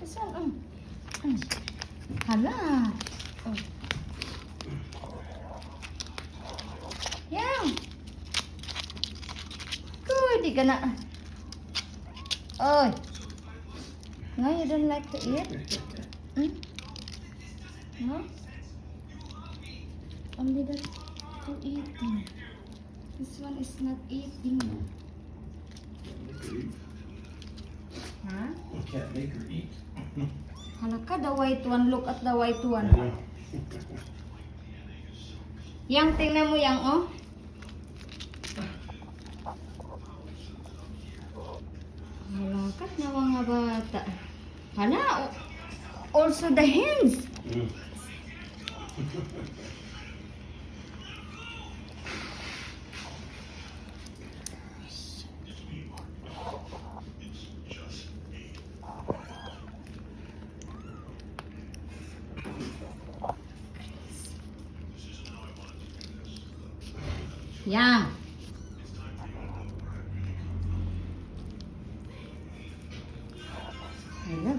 This one. Hala. Oh. Yang. Good, di ka na. Oh. No, you don't like to eat? No? Only that to eating. This one is not eating. Huh? Can't make her eat. Halaka, the white one. Look at the white one. Yang, tingnan mo yang, oh. Halakat na mga bata. Hala, also the hands. Yang. Hala,